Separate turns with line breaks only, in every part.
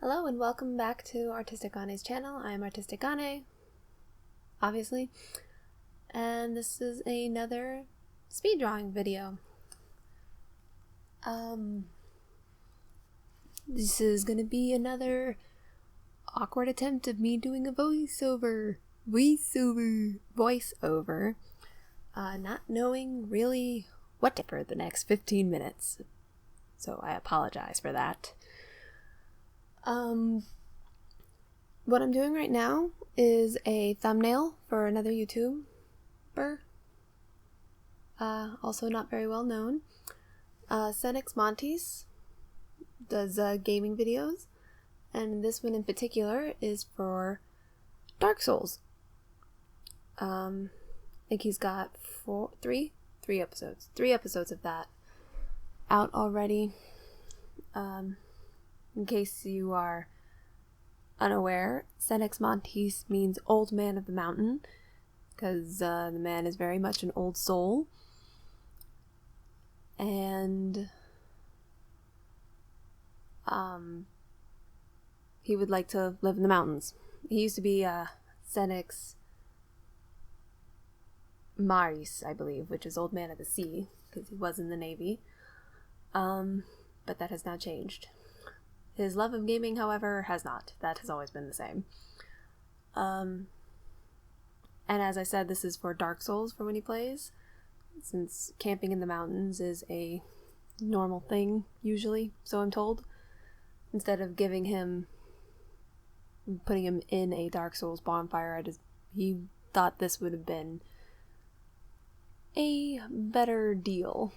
Hello and welcome back to Artistic Gane's channel. I am Artistic Gane, obviously, and this is another speed drawing video. This is gonna be another awkward attempt of me doing a voiceover, not knowing really what to for the next 15 minutes, so I apologize for that. What I'm doing right now is a thumbnail for another YouTuber, also not very well known. Senex Montis does tgaming videos, and this one in particular is for Dark Souls. I think he's got three episodes of that out already. In case you are unaware, Senex Montis means old man of the mountain, because the man is very much an old soul, and he would like to live in the mountains. He used to be Senex Montis, I believe, which is old man of the sea, because he was in the Navy, but that has now changed. His love of gaming, however, has not. That has always been the same. And as I said, this is for Dark Souls for when he plays, since camping in the mountains is a normal thing, usually, so I'm told. Instead of putting him in a Dark Souls bonfire, he thought this would have been a better deal.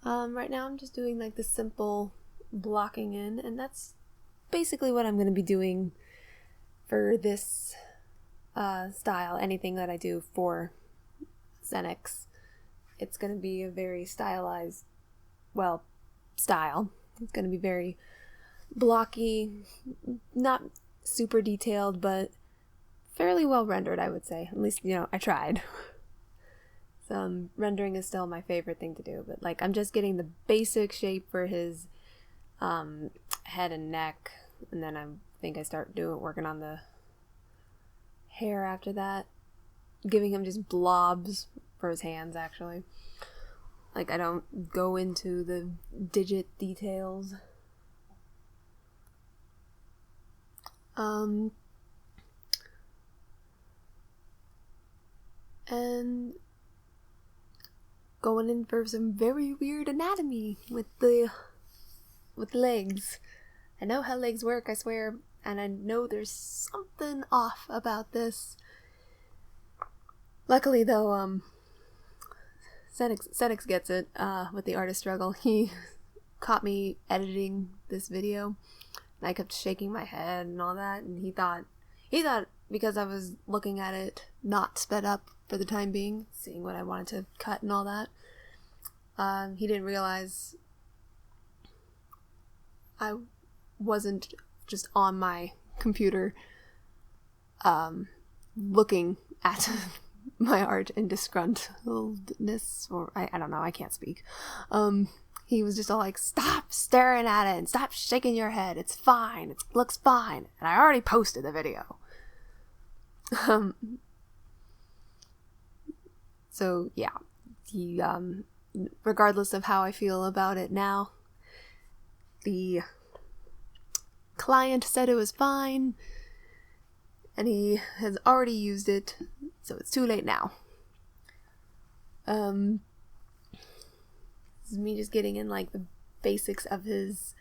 Right now I'm just doing like the simple blocking in, and that's basically what I'm going to be doing for this style. Anything that I do for Senex, it's going to be a very stylized style. It's going to be very blocky, not super detailed, but fairly well rendered, I would say. At least, I tried. Rendering is still my favorite thing to do, but like I'm just getting the basic shape for his head and neck, and then I think I start working on the hair after that, giving him just blobs for his hands, actually. Like I don't go into the digit details. And going in for some very weird anatomy with legs. I know how legs work, I swear, and I know there's something off about this. Luckily, though, Senex gets it with the artist struggle. He caught me editing this video, and I kept shaking my head and all that, and he thought because I was looking at it not sped up for the time being, seeing what I wanted to cut and all that, he didn't realize I wasn't just on my computer looking at my art in disgruntledness, or I don't know, I can't speak. He was just all like, stop staring at it and stop shaking your head, it's fine, it looks fine, and I already posted the video. So yeah, he regardless of how I feel about it now, the client said it was fine, and he has already used it, so it's too late now. This is me just getting in like the basics of his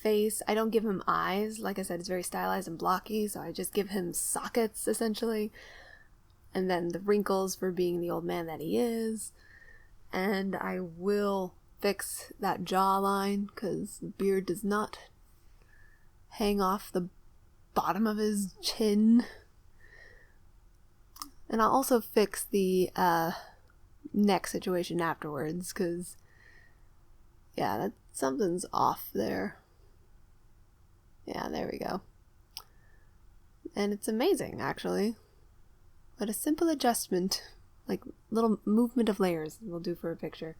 face. I don't give him eyes. Like I said, it's very stylized and blocky, so I just give him sockets, essentially. And then the wrinkles for being the old man that he is. And I will fix that jawline, because the beard does not hang off the bottom of his chin. And I'll also fix the neck situation afterwards, because yeah, something's off there. Yeah, there we go. And it's amazing, actually. But a simple adjustment, like little movement of layers, will do for a picture.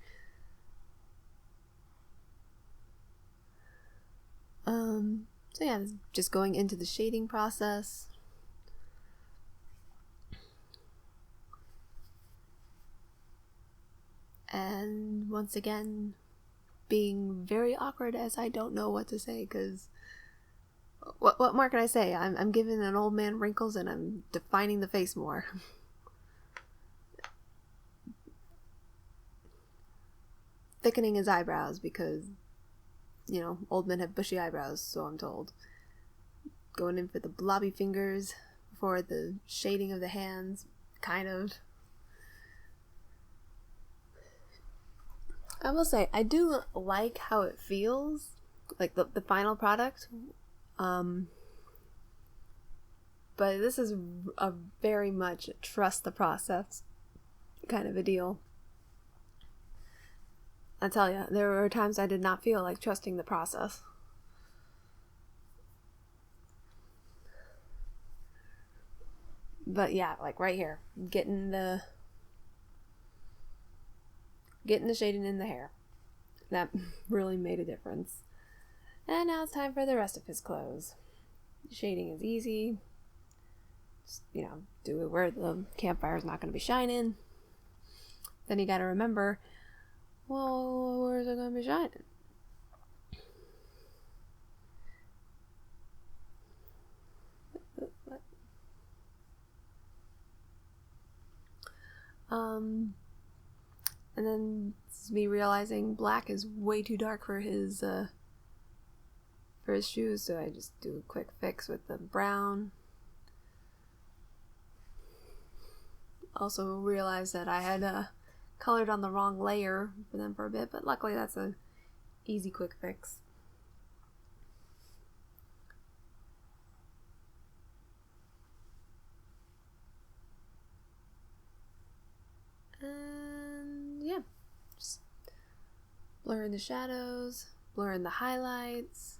So yeah, just going into the shading process. And once again, being very awkward as I don't know what to say, because what more can I say? I'm giving an old man wrinkles and I'm defining the face more. Thickening his eyebrows because, old men have bushy eyebrows, so I'm told. Going in for the blobby fingers for the shading of the hands, kind of. I will say, I do like how it feels, like the final product, but this is a very much trust the process kind of a deal. I tell you, there were times I did not feel like trusting the process. But yeah, like right here, getting the shading in the hair. That really made a difference. And now it's time for the rest of his clothes. Shading is easy. Just, do it where the campfire's not going to be shining. Then you got to remember, well, where's it going to be shining? And then it's me realizing black is way too dark for his shoes, so I just do a quick fix with the brown. Also realized that I had colored on the wrong layer for them for a bit, but luckily that's an easy quick fix. And yeah, just blurring the shadows, blurring the highlights.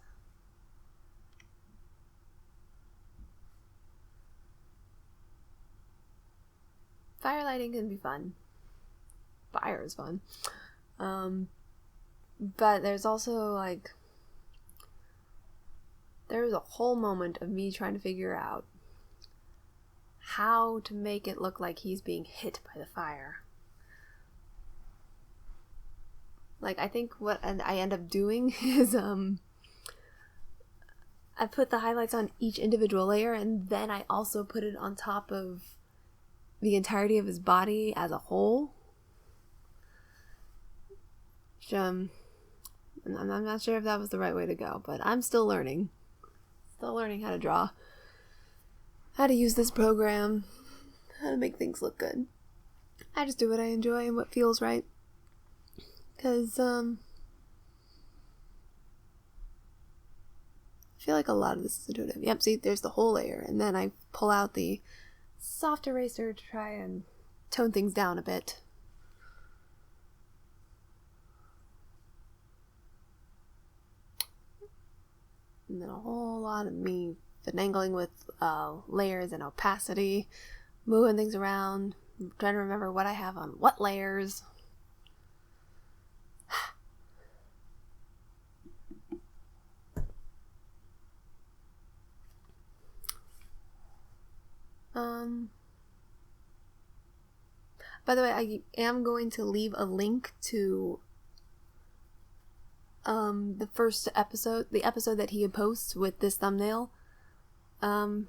Firelighting can be fun. Fire is fun. But there's also there's a whole moment of me trying to figure out how to make it look like he's being hit by the fire. I think what I end up doing is I put the highlights on each individual layer, and then I also put it on top of the entirety of his body as a whole. Which, I'm not sure if that was the right way to go, but I'm still learning. Still learning how to draw. How to use this program. How to make things look good. I just do what I enjoy and what feels right. Because, I feel like a lot of this is intuitive. Yep, see, there's the whole layer. And then I pull out the soft eraser to try and tone things down a bit. And then a whole lot of me finagling with layers and opacity, moving things around, trying to remember what I have on what layers. By the way, I am going to leave a link to the first episode, the episode that he posts with this thumbnail, for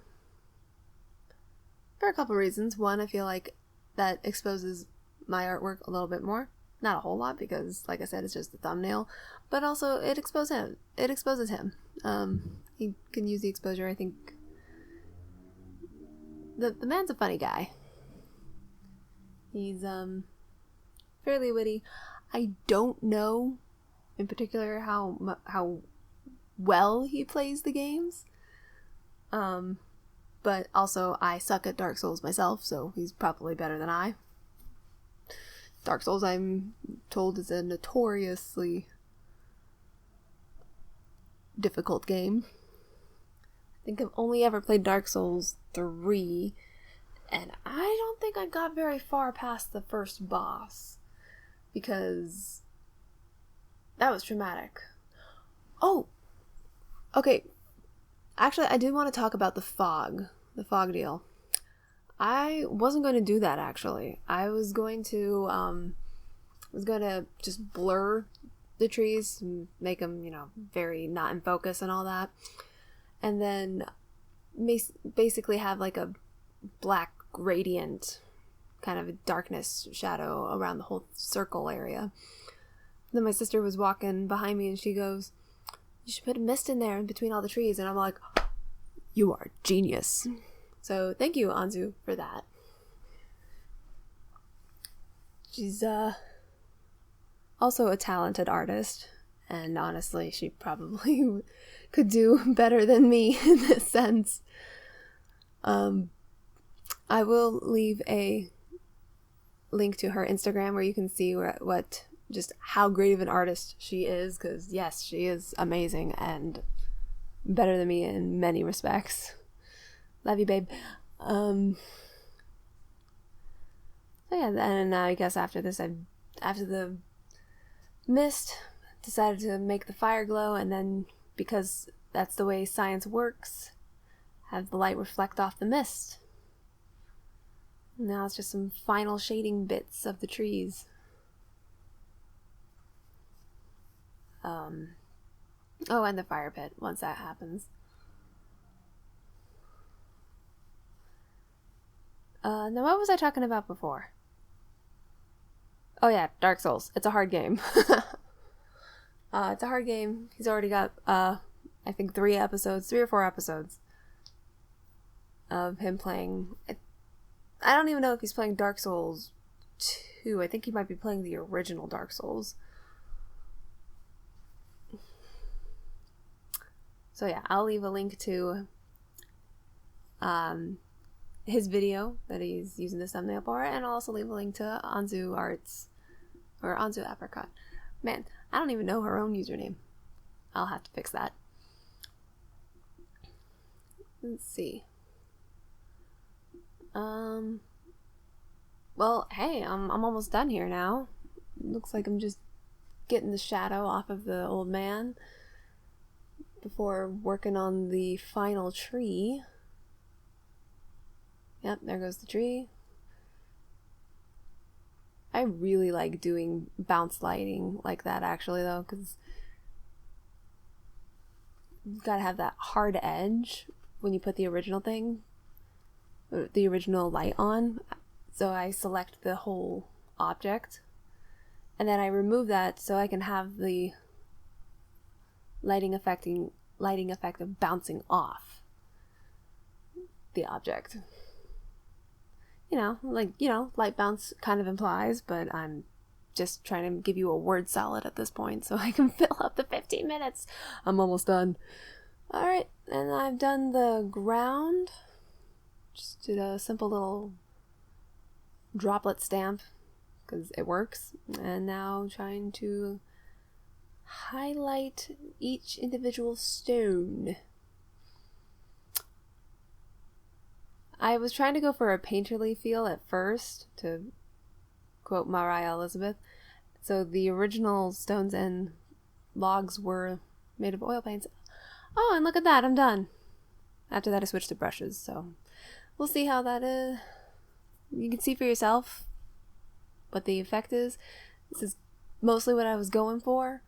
a couple reasons. One, I feel like that exposes my artwork a little bit more. Not a whole lot, because like I said, it's just the thumbnail, but also it exposes him. He can use the exposure. I think the man's a funny guy. He's fairly witty. I don't know in particular how well he plays the games. But also I suck at Dark Souls myself, so he's probably better than I. Dark Souls, I'm told, is a notoriously difficult game. I think I've only ever played Dark Souls 3, and I don't think I got very far past the first boss, because that was traumatic. Oh, okay, Actually, I did want to talk about the fog deal. I wasn't going to do that, actually. I was going to just blur the trees and make them, very not in focus and all that. And then basically have like a black gradient, kind of a darkness shadow around the whole circle area. Then my sister was walking behind me and she goes, "You should put a mist in there in between all the trees." And I'm like, "You are genius." So thank you, Anzu, for that. She's also a talented artist, and honestly, she probably could do better than me in this sense. I will leave a link to her Instagram where you can see just how great of an artist she is, because yes, she is amazing and better than me in many respects. Love you, babe. So yeah, and I guess after this, after the mist, decided to make the fire glow, and then because that's the way science works, have the light reflect off the mist. Now it's just some final shading bits of the trees. Oh, and the fire pit once that happens. Now what was I talking about before? Oh yeah, Dark Souls. It's a hard game. It's a hard game. He's already got, I think 3 or 4 episodes of him playing. I don't even know if he's playing Dark Souls 2. I think he might be playing the original Dark Souls. So yeah, I'll leave a link to his video that he's using the thumbnail for, and I'll also leave a link to Anzu Arts, or Anzu Apricot. Man, I don't even know her own username. I'll have to fix that. Let's see. Well, hey, I'm almost done here now. Looks like I'm just getting the shadow off of the old man before working on the final tree. Yep, there goes the tree. I really like doing bounce lighting like that, actually, though, because you've got to have that hard edge when you put the original light on. So I select the whole object, and then I remove that so I can have the lighting effect of bouncing off the object. Light bounce kind of implies, but I'm just trying to give you a word salad at this point so I can fill up the 15 minutes. I'm almost done. Alright, and I've done the ground. Just did a simple little droplet stamp because it works. And now trying to highlight each individual stone. I was trying to go for a painterly feel at first, to quote Mariah Elizabeth. So the original stones and logs were made of oil paints. Oh, and look at that, I'm done. After that I switched to brushes, so we'll see how that is. You can see for yourself what the effect is. This is mostly what I was going for.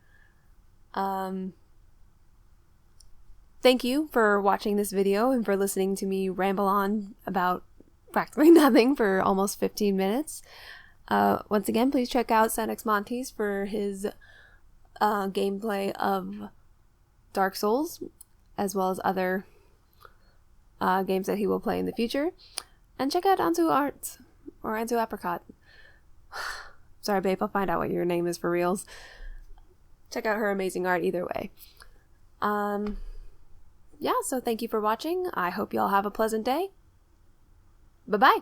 Thank you for watching this video and for listening to me ramble on about practically nothing for almost 15 minutes. Once again, please check out Senex Montis for his gameplay of Dark Souls, as well as other games that he will play in the future. And check out Anzu Arts, or Anzu Apricot. Sorry, babe, I'll find out what your name is for reals. Check out her amazing art either way. Yeah, so thank you for watching. I hope you all have a pleasant day. Bye-bye.